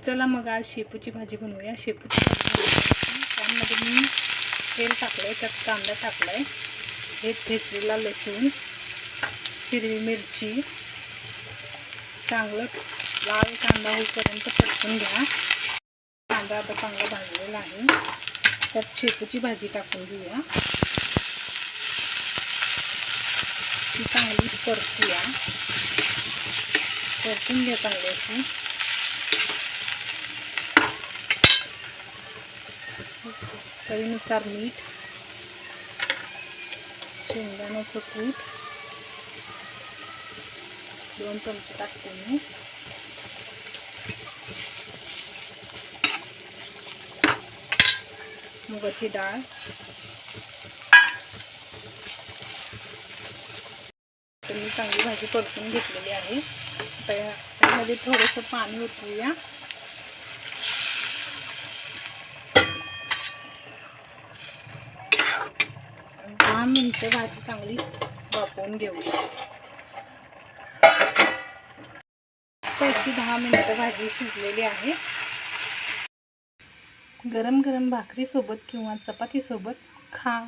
चला मग आज शेपूची भाजी बनवूया। शेपूची भाजी त्यामध्ये मी तेल टाकलंय, त्यात कांदा टाकलाय, हे ठेचलेला लसूण, हिरवी मिरची, चांगलं लाल कांदा होईपर्यंत परतून घ्या। कांदा आता चांगला भाजलेला आहे, त्यात शेपूची भाजी टाकून घेऊया। ती चांगली परतूया, परतून घ्या चांगली अशी। चवीनुसार मीठ, शेंगदाण्याचं कूट 2 चमचे टाकते मी, मुगाची डाळ, मी चांगली भाजी परतून घेतलेली आहे। त्यामध्ये थोडंसं पाणी ओतूया। 10 मिनिटं भाजी चांगली वाफवून घेऊया। अशी 10 मिनिटं भाजी शिजलेली आहे। गरम गरम भाकरी सोबत किंवा चपाती सोबत खा।